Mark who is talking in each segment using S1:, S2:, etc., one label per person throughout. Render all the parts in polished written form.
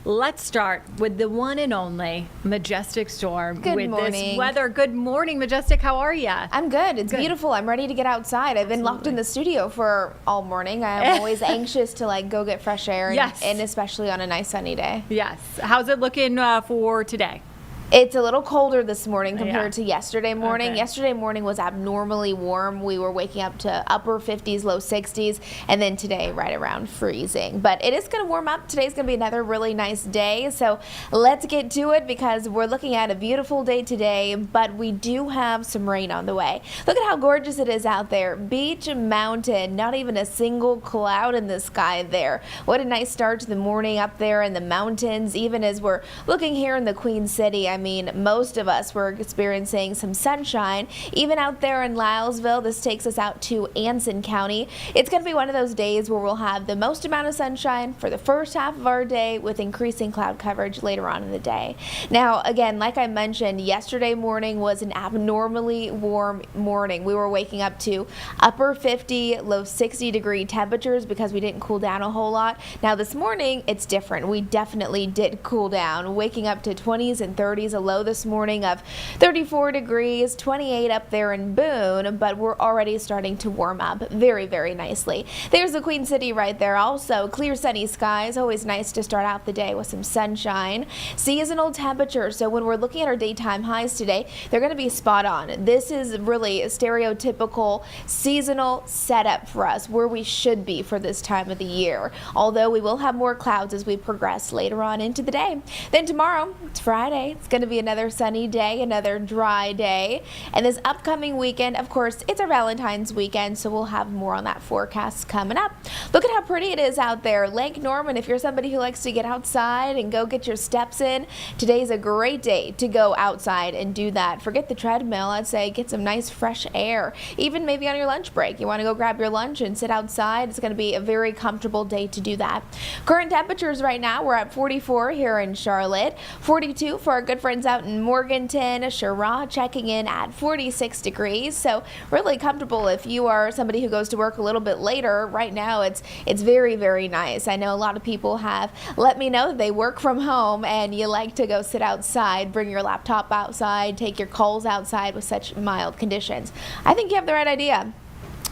S1: Let's start with the one and only Majestic Storm.
S2: Good morning.
S1: This weather. Good morning, Majestic. How are you?
S2: I'm good. It's beautiful. I'm ready to get outside. I've been locked in the studio for all morning. I'm always anxious to go get fresh air, and especially on a nice sunny day.
S1: Yes. How's it looking for today?
S2: It's a little colder this morning compared to yesterday morning. Okay. Yesterday morning was abnormally warm. We were waking up to upper 50s, low 60s, and then today right around freezing. But it is going to warm up. Today's going to be another really nice day. So let's get to it because we're looking at a beautiful day today, but we do have some rain on the way. Look at how gorgeous it is out there. Beach, mountain, not even a single cloud in the sky there. What a nice start to the morning up there in the mountains, even as we're looking here in the Queen City. I mean, most of us were experiencing some sunshine. Even out there in Lylesville, this takes us out to Anson County. It's going to be one of those days where we'll have the most amount of sunshine for the first half of our day with increasing cloud coverage later on in the day. Now, again, like I mentioned, yesterday morning was an abnormally warm morning. We were waking up to upper 50, low 60 degree temperatures because we didn't cool down a whole lot. Now, this morning, it's different. We definitely did cool down, waking up to 20s and 30s. A low this morning of 34 degrees, 28 up there in Boone, but we're already starting to warm up very, very nicely. There's the Queen City right there. Also, clear sunny skies. Always nice to start out the day with some sunshine. Seasonal temperature. So when we're looking at our daytime highs today, they're going to be spot on. This is really a stereotypical seasonal setup for us, where we should be for this time of the year. Although we will have more clouds as we progress later on into the day. Then tomorrow, it's Friday. It's going to be another sunny day, another dry day. And this upcoming weekend, of course, it's our Valentine's weekend, so we'll have more on that forecast coming up. Look at how pretty it is out there. Lake Norman, if you're somebody who likes to get outside and go get your steps in, today's a great day to go outside and do that. Forget the treadmill. I'd say get some nice fresh air. Even maybe on your lunch break, you want to go grab your lunch and sit outside. It's going to be a very comfortable day to do that. Current temperatures right now, we're at 44 here in Charlotte, 42 for our good friends out in Morganton. Sherrod checking in at 46 degrees, so really comfortable if you are somebody who goes to work a little bit later. Right now it's very, very nice. I know a lot of people have let me know that they work from home and you like to go sit outside, bring your laptop outside, take your calls outside with such mild conditions. I think you have the right idea.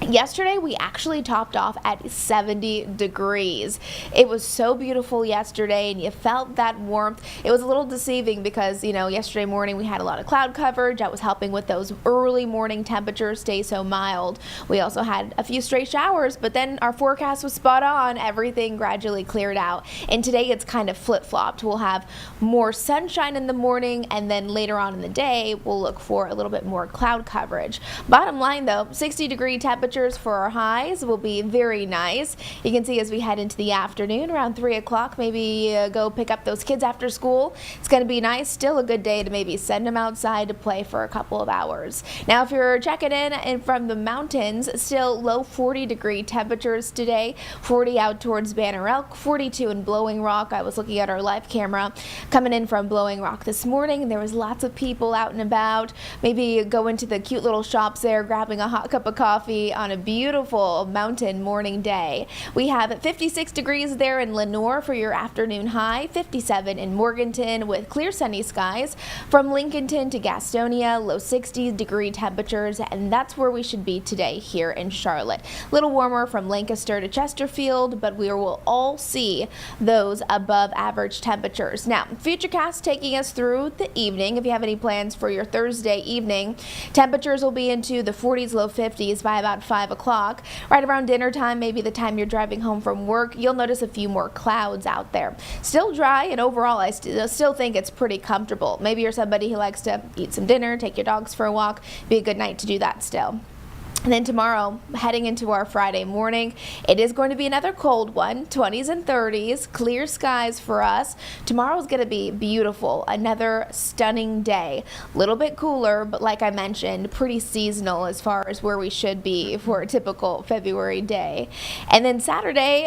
S2: Yesterday, we actually topped off at 70 degrees. It was so beautiful yesterday, and you felt that warmth. It was a little deceiving because, yesterday morning we had a lot of cloud coverage. That was helping with those early morning temperatures stay so mild. We also had a few stray showers, but then our forecast was spot on. Everything gradually cleared out. And today, it's kind of flip-flopped. We'll have more sunshine in the morning, and then later on in the day, we'll look for a little bit more cloud coverage. Bottom line, though, 60-degree temperatures for our highs will be very nice. You can see as we head into the afternoon around 3 o'clock, maybe go pick up those kids after school. It's going to be nice. Still a good day to maybe send them outside to play for a couple of hours. Now, if you're checking in and from the mountains, still low 40-degree temperatures today. 40 out towards Banner Elk, 42 in Blowing Rock. I was looking at our live camera coming in from Blowing Rock this morning, and there was lots of people out and about. Maybe go into the cute little shops there, grabbing a hot cup of coffee on a beautiful mountain morning day. We have 56 degrees there in Lenoir for your afternoon high, 57 in Morganton with clear sunny skies. From Lincolnton to Gastonia, low 60-degree temperatures, and that's where we should be today here in Charlotte. A little warmer from Lancaster to Chesterfield, but we will all see those above average temperatures. Now, Futurecast taking us through the evening. If you have any plans for your Thursday evening, temperatures will be into the 40s, low 50s by about 5 o'clock. Right around dinner time, maybe the time you're driving home from work, you'll notice a few more clouds out there. Still dry, and overall I still think it's pretty comfortable. Maybe you're somebody who likes to eat some dinner, take your dogs for a walk. Be a good night to do that still. And then tomorrow, heading into our Friday morning, it is going to be another cold one, 20s and 30s, clear skies for us. Tomorrow's going to be beautiful, another stunning day. A little bit cooler, but like I mentioned, pretty seasonal as far as where we should be for a typical February day. And then Saturday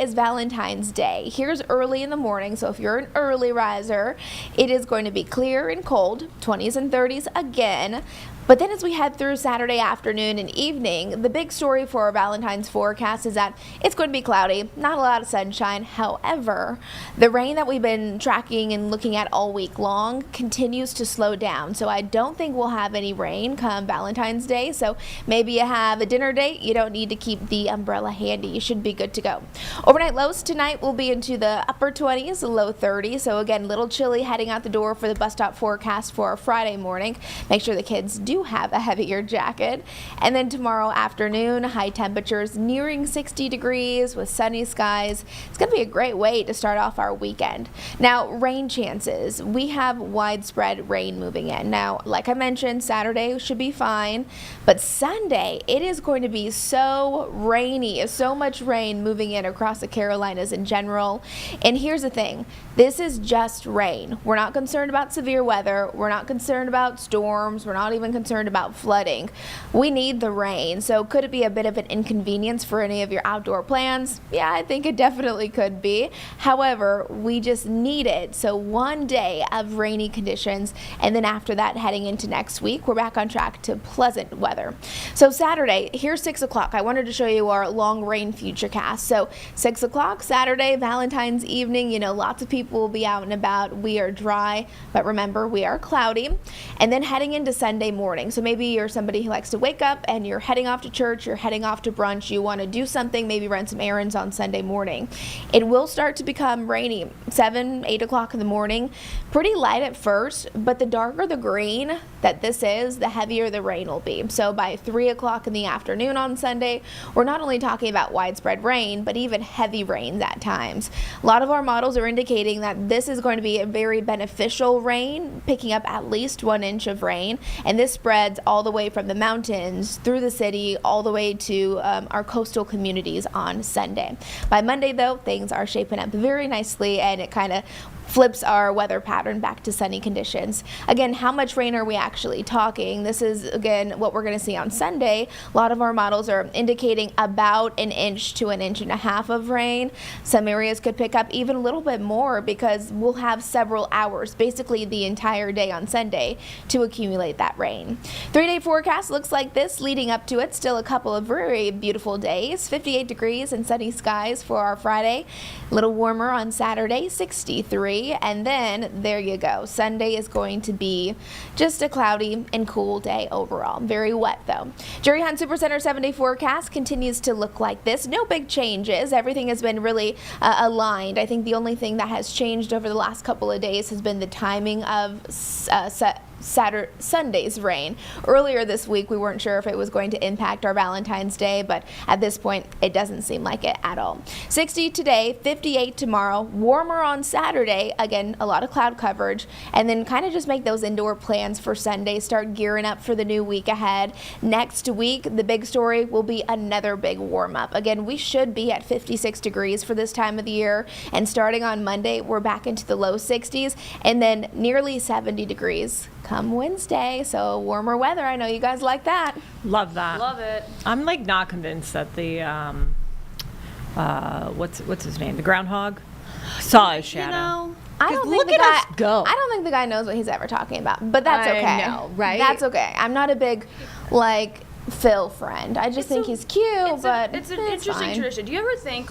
S2: is Valentine's Day. Here's early in the morning, so if you're an early riser, it is going to be clear and cold, 20s and 30s again. But then as we head through Saturday afternoon and evening, the big story for our Valentine's forecast is that it's going to be cloudy, not a lot of sunshine. However, the rain that we've been tracking and looking at all week long continues to slow down. So I don't think we'll have any rain come Valentine's Day. So maybe you have a dinner date, you don't need to keep the umbrella handy. You should be good to go. Overnight lows tonight will be into the upper 20s, low 30s. So again, little chilly heading out the door for the bus stop forecast for Friday morning. Make sure the kids do have a heavier jacket. And then tomorrow afternoon, high temperatures nearing 60 degrees with sunny skies. It's going to be a great way to start off our weekend. Now, rain chances. We have widespread rain moving in. Now, like I mentioned, Saturday should be fine, but Sunday, it is going to be so rainy, so much rain moving in across the Carolinas in general. And here's the thing, this is just rain. We're not concerned about severe weather. We're not concerned about storms. We're not even concerned about flooding. We need the rain. So could it be a bit of an inconvenience for any of your outdoor plans? Yeah, I think it definitely could be. However, we just need it. So one day of rainy conditions, and then after that, heading into next week, we're back on track to pleasant weather. So Saturday, here's 6 o'clock. I wanted to show you our long rain futurecast. So 6 o'clock Saturday, Valentine's evening, lots of people will be out and about. We are dry, but remember, we are cloudy. And then heading into Sunday morning. So maybe you're somebody who likes to wake up and you're heading off to church, you're heading off to brunch, you want to do something, maybe run some errands on Sunday morning. It will start to become rainy, 7, 8 o'clock in the morning. Pretty light at first, but the darker the green that this is, the heavier the rain will be. So by 3 o'clock in the afternoon on Sunday, we're not only talking about widespread rain, but even heavy rains at times. A lot of our models are indicating that this is going to be a very beneficial rain, picking up at least 1 inch of rain, and this spreads all the way from the mountains through the city all the way to our coastal communities on Sunday. By Monday, though, things are shaping up very nicely, and it kind of flips our weather pattern back to sunny conditions. Again, how much rain are we actually talking? This is, again, what we're going to see on Sunday. A lot of our models are indicating about 1 inch to 1.5 inches of rain. Some areas could pick up even a little bit more because we'll have several hours, basically the entire day on Sunday, to accumulate that rain. 3-day forecast looks like this leading up to it. Still a couple of very beautiful days. 58 degrees and sunny skies for our Friday. A little warmer on Saturday, 63. And then there you go. Sunday is going to be just a cloudy and cool day overall. Very wet though. Jerry Hunt Supercenter 7-day forecast continues to look like this. No big changes. Everything has been really aligned. I think the only thing that has changed over the last couple of days has been the timing of Sunday's rain. Earlier this week, we weren't sure if it was going to impact our Valentine's Day, but at this point, it doesn't seem like it at all. 60 today, 58 tomorrow, warmer on Saturday. Again, a lot of cloud coverage, and then kind of just make those indoor plans for Sunday. Start gearing up for the new week ahead. Next week, the big story will be another big warm up. Again, we should be at 56 degrees for this time of the year, and starting on Monday, we're back into the low 60s, and then nearly 70 degrees come Wednesday. So warmer weather. I know you guys like that.
S3: Love that.
S1: Love it.
S3: I'm like not convinced that the what's his name? The groundhog saw his shadow.
S2: I don't think
S3: look
S2: the
S3: at
S2: guy,
S3: us go.
S2: I don't think the guy knows what he's ever talking about, but that's okay.
S4: I know, right?
S2: That's okay. I'm not a big Phil friend. I just think he's cute, but
S4: it's an interesting
S2: fine.
S4: tradition. Do you ever think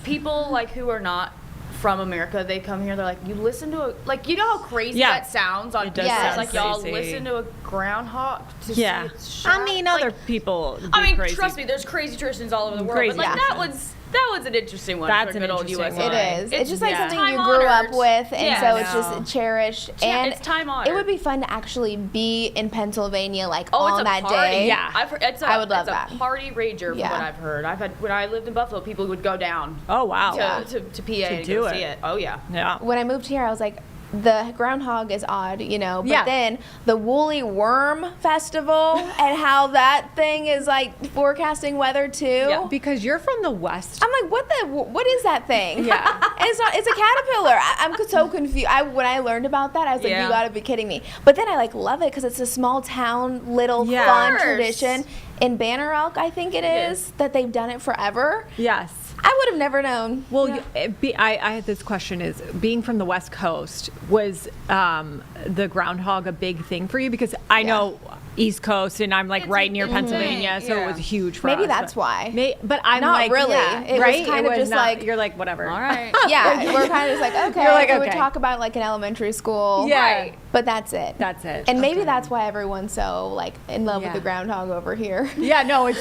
S4: people who are not from America, they come here, they're like, you listen to you know how crazy
S3: Yeah.
S4: that sounds on
S3: It does
S2: Yes.
S4: It's
S3: sound
S4: like y'all
S3: crazy.
S4: listen to a groundhog to see
S3: Yeah.
S4: its shot?
S3: I mean, other people do
S4: I mean,
S3: crazy.
S4: trust me, there's crazy traditions all over the world,
S3: Crazy
S4: but
S3: traditions.
S4: that one's an interesting one.
S3: That's
S4: for
S3: an
S4: good old
S3: interesting
S4: USA.
S3: one.
S2: It is. It's just like
S3: yeah.
S2: something you grew up
S4: time-honored.
S2: with, and
S4: Yeah,
S2: so
S4: I
S2: it's
S3: know.
S2: just cherished.
S4: Yeah,
S2: And
S4: it's time-honored.
S2: it would be fun to actually be in Pennsylvania,
S4: it's
S2: on
S4: a
S2: that
S4: party.
S2: day.
S3: Yeah.
S4: I've heard,
S2: I would love
S4: it's
S2: that.
S4: a party rager from
S2: Yeah.
S4: what I've heard. When I lived in Buffalo, people would go down
S3: Oh wow.
S4: to PA and
S3: do
S4: go
S3: it.
S4: see it. Oh yeah.
S3: Yeah.
S2: When I moved here, I was like, the groundhog is odd, but
S3: Yeah.
S2: then the Woolly Worm Festival and how that thing is forecasting weather too.
S3: Yeah.
S1: Because you're from the West.
S2: I'm like, what is that thing?
S3: Yeah.
S2: And it's a caterpillar. I'm so confused. When I learned about that, I was like,
S4: Yeah.
S2: you gotta be kidding me. But then I love it because it's a small town, little
S3: Yeah.
S2: fun
S4: Of course.
S2: tradition. In Banner Elk, I think it is, that they've done it forever.
S3: Yes.
S2: I would have never known.
S1: Well, I had this question: is being from the West Coast, was the groundhog a big thing for you? Because I know
S3: East Coast, and I'm like
S4: It's
S3: right near
S4: insane.
S3: Pennsylvania, so it
S4: Yeah.
S3: was huge for
S2: Maybe
S3: us.
S2: that's
S3: but-
S2: why.
S3: But I'm
S2: Not
S3: like,
S2: really.
S3: yeah,
S2: It was
S3: right?
S2: kind of just
S3: not-
S2: like-
S3: you're like whatever.
S4: All right.
S2: Yeah, we're kind of just like, okay,
S3: You're like,
S2: we would
S3: okay.
S2: talk about like an elementary school.
S3: Yeah. Right.
S2: But that's it.
S3: That's it.
S2: And maybe
S3: Okay.
S2: that's why everyone's so like in love with
S3: Yeah.
S2: the groundhog over here.
S3: Yeah, no, it's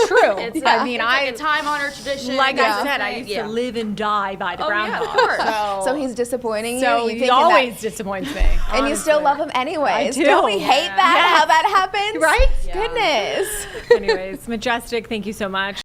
S3: true.
S4: It's,
S3: I mean,
S4: it's like a time-honored tradition.
S3: like
S2: Yeah.
S3: I said, I used to live and die by the
S4: Oh, yeah,
S3: groundhog.
S4: of course.
S2: So he's disappointing
S3: So
S2: you.
S3: he
S2: thinking
S3: always
S2: that,
S3: disappoints me.
S2: and you still
S3: honestly.
S2: love him anyways.
S3: I do.
S2: Don't we hate that?
S3: Yes.
S2: How that happens?
S3: Right?
S4: Yeah.
S2: Goodness.
S3: Anyways, Majestic, thank you so much.